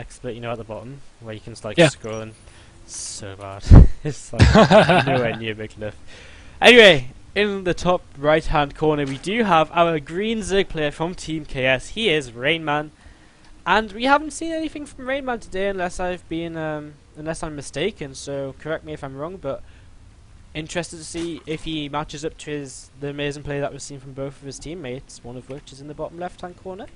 XSplit, you know, at the bottom, where you can just, like, Yeah. scroll and... So bad. It's like nowhere near big enough. Anyway, in the top right-hand corner, we do have our green Zerg player from Team KS. He is RainMan. And we haven't seen anything from RainMan today, unless I'm mistaken, so correct me if I'm wrong, but interested to see if he matches up to the amazing play that we've seen from both of his teammates, one of which is in the bottom left-hand corner.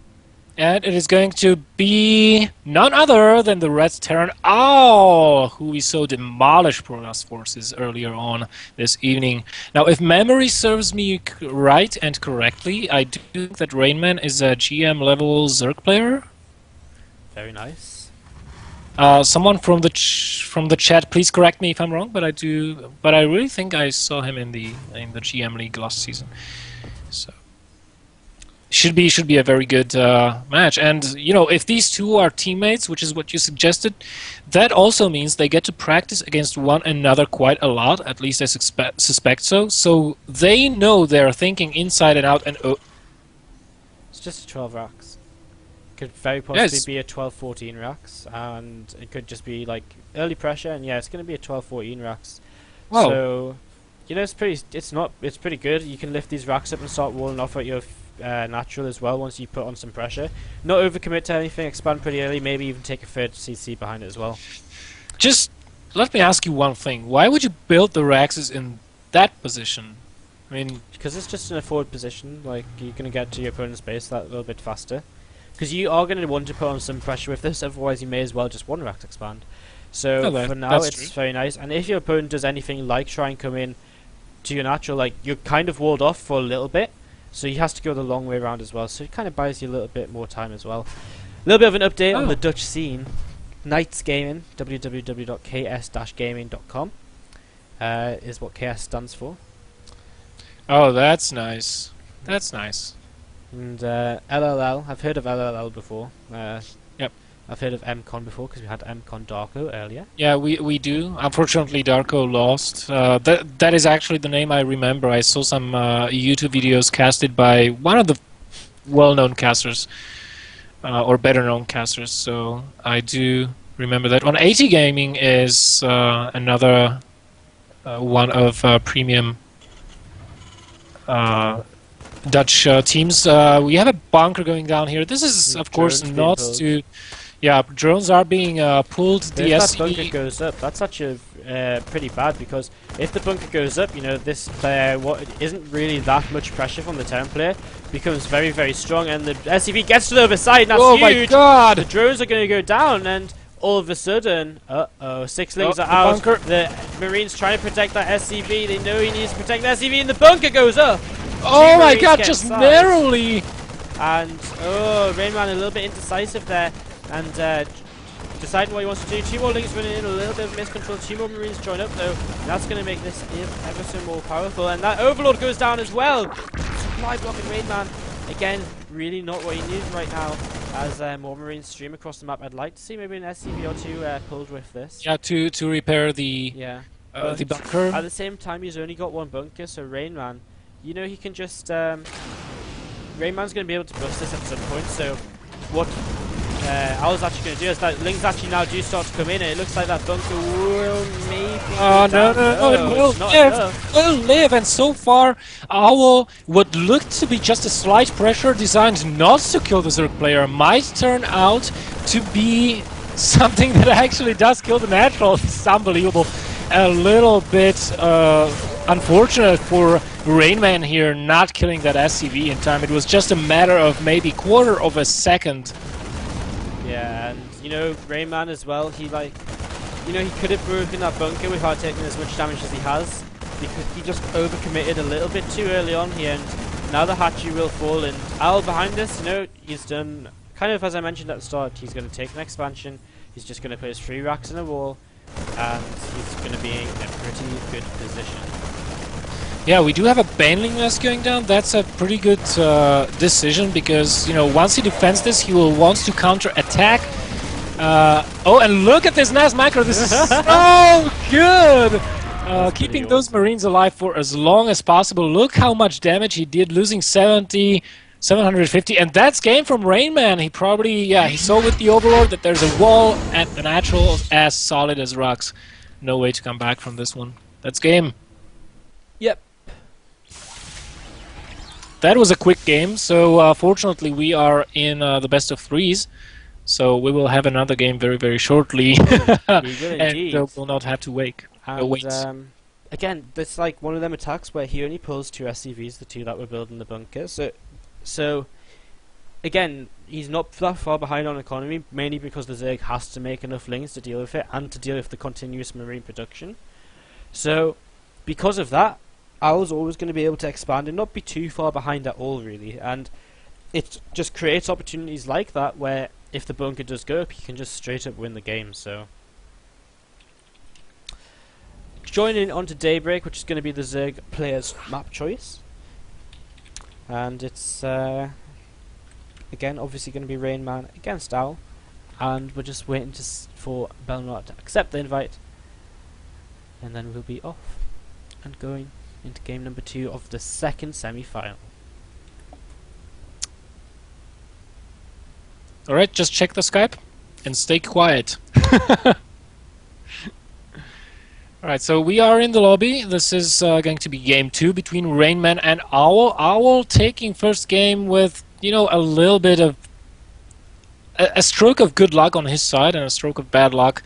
And it is going to be none other than the Red Terran Owl, who we saw demolish Protoss forces earlier on this evening. Now, if memory serves me right and correctly, I do think that RainMan is a GM level Zerg player. Very nice. Someone from the chat, please correct me if I'm wrong, but I really think I saw him in the GM League last season. So. Should be a very good match, and you know, if these two are teammates, which is what you suggested, that also means they get to practice against one another quite a lot. At least I suspect so. So they know they're thinking inside and out. And it's just 12 racks. Could very possibly be a 12-14 racks, and it could just be like early pressure. And yeah, it's going to be a 12-14 racks. Wow. So you know, it's pretty good. You can lift these racks up and start walling off at your natural as well once you put on some pressure. Not overcommit to anything, expand pretty early, maybe even take a third CC behind it as well. Just let me ask you one thing. Why would you build the Raxes in that position? I mean, because it's just in a forward position, like you're going to get to your opponent's base that little bit faster. Because you are going to want to put on some pressure with this, otherwise you may as well just one Rax expand. So for now it's very nice, and if your opponent does anything like try and come in to your natural, like you're kind of walled off for a little bit, so he has to go the long way around as well, so it kind of buys you a little bit more time as well. A little bit of an update on the Dutch scene. Knights Gaming, www.ks-gaming.com is what KS stands for. Oh, that's nice. That's nice. And LLL, I've heard of LLL before. Yep. I've heard of MCon before because we had MCon Darko earlier. Yeah, we do. Unfortunately, Darko lost. That is actually the name I remember. I saw some YouTube videos casted by one of the well-known casters, or better-known casters. So I do remember that. On AT Gaming is another one of premium Dutch teams. We have a bunker going down here. This is, of course, not to... Yeah, drones are being pulled. If that bunker goes up, that's actually pretty bad, because if the bunker goes up, you know, this player, what isn't really that much pressure from the Terran player, becomes very, very strong, and the SCV gets to the other side, and that's huge! Oh my god! The drones are going to go down, and all of a sudden, sixlings are out. The Marines trying to protect that SCV. They know he needs to protect the SCV, and the bunker goes up! Oh my god, just narrowly! And, RainMan a little bit indecisive there. And deciding what he wants to do. Two more links running in, a little bit of miscontrol. Two more Marines join up though. That's going to make this ever so more powerful. And that Overlord goes down as well. Supply blocking RainMan. Again, really not what he needs right now. As more Marines stream across the map. I'd like to see maybe an SCV or two pulled with this. Yeah, to repair the bunker. At the same time, he's only got one bunker, so RainMan, you know, he can just... RainMan's going to be able to bust this at some point, so what... I was actually going to do is that Lings actually now do start to come in, and it looks like that bunker will maybe... Oh, no, it will live, and so far, Owl, what looked to be just a slight pressure designed not to kill the Zerg player, might turn out to be something that actually does kill the natural. It's unbelievable. A little bit unfortunate for RainMan here not killing that SCV in time. It was just a matter of maybe quarter of a second. Yeah, and you know, RainMan as well, he like, you know, he could have broken that bunker without taking as much damage as he has, because he just overcommitted a little bit too early on here, and now the hatchery will fall, and Al behind this, you know, he's done, kind of as I mentioned at the start, he's going to take an expansion, he's just going to put his 3 racks in a wall, and he's going to be in a pretty good position. Yeah, we do have a Baneling nest going down. That's a pretty good decision, because, you know, once he defends this, he will want to counter-attack. Oh, and look at this nest macro. This is so good! Keeping those Marines alive for as long as possible. Look how much damage he did, losing 70 750, and that's game from RainMan. He probably, he saw with the Overlord that there's a wall at the natural as solid as rocks. No way to come back from this one. That's game. Yep. That was a quick game, so fortunately we are in the best of threes. So we will have another game very, very shortly. And we'll not have to wait. Again, it's like one of them attacks where he only pulls 2 SCVs, the 2 that were building the bunker. So again, he's not that far behind on economy, mainly because the Zerg has to make enough lings to deal with it and to deal with the continuous marine production. So because of that, Owl's always going to be able to expand and not be too far behind at all, really. And it just creates opportunities like that where if the bunker does go up, he can just straight up win the game. So joining onto Daybreak, which is going to be the Zerg player's map choice. And it's again obviously going to be RainMan against Owl, and we're just waiting for Belmont to accept the invite, and then we'll be off and going into game number 2 of the second semi-final. Alright, just check the Skype and stay quiet. Alright, so we are in the lobby. This is going to be game 2 between RainMan and Owl. Owl taking first game with, you know, a little bit of a stroke of good luck on his side and a stroke of bad luck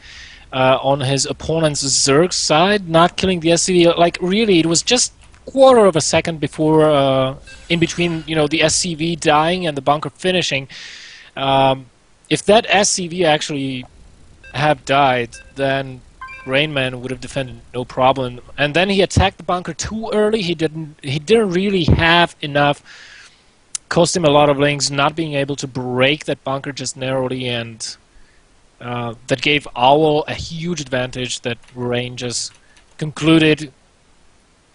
on his opponent's Zerg side, not killing the SCV. Like, really, it was just quarter of a second before, in between, you know, the SCV dying and the bunker finishing. If that SCV actually had died, then RainMan would have defended no problem. And then he attacked the bunker too early. He didn't really have enough. Cost him a lot of lings, not being able to break that bunker just narrowly, and that gave Owl a huge advantage that Rain just concluded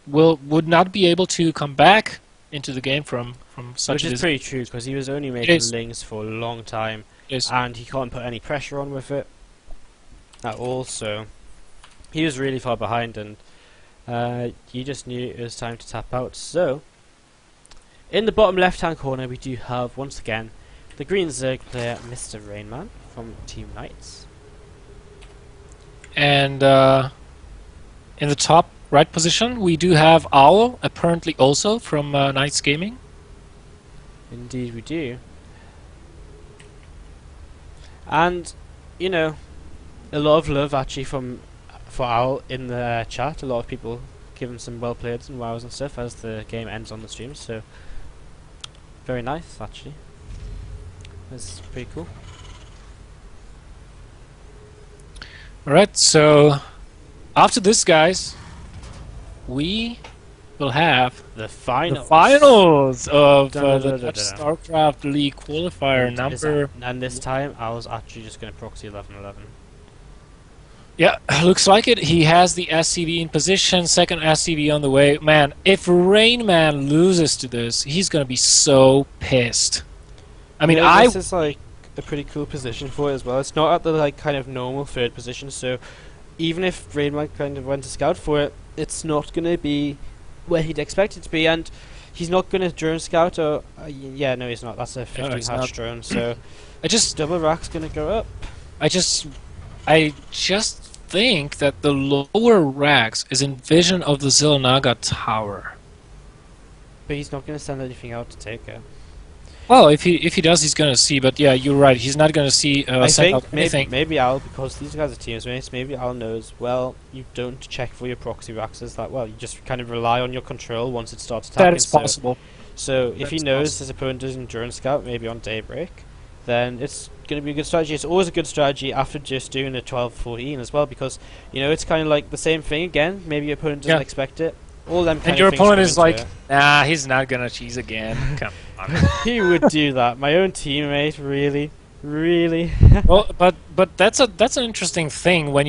would not be able to come back into the game from such. Which is pretty true, because he was only making lings for a long time, and he can't put any pressure on with it at all. So he was really far behind, and he just knew it was time to tap out. So in the bottom left-hand corner, we do have once again the green Zerg player, Mr. RainMan from Team Knights, and in the top right position, we do have Owl, apparently also from Knights Gaming. Indeed we do. And, you know, a lot of love actually for Owl in the chat. A lot of people give him some well played and wows and stuff as the game ends on the stream, so very nice actually. That's pretty cool. Alright, so after this, guys, we will have the finals of the Dutch Starcraft League qualifier number. And this time, I was actually just going to proxy 11-11. Yeah, looks like it. He has the SCV in position, second SCV on the way. Man, if RainMan loses to this, he's going to be so pissed. I mean, this is like a pretty cool position for it as well. It's not at the like kind of normal third position, so even if RainMan kind of went to scout for it, it's not going to be where he'd expect it to be, and he's not going to drone scout, or yeah, no, he's not. That's a 15 hatch drone, so double rack's going to go up. I just think that the lower racks is in vision of the Zilnaga tower. But he's not going to send anything out to take it. Well, if he does, he's going to see. But yeah, you're right. He's not going to see. I think maybe Al, because these guys are teammates, maybe Al knows. Well, you don't check for your proxy racks as that well. You just kind of rely on your control once it starts attacking. That is possible. So if he knows his opponent doesn't drone scout, maybe on Daybreak, then it's going to be a good strategy. It's always a good strategy after just doing a 12-14 as well, because you know it's kind of like the same thing again. Maybe your opponent doesn't expect it. All them kind and your opponent is like, nah, he's not gonna cheese again. Come on. He would do that. My own teammate, really. Well, but that's an interesting thing when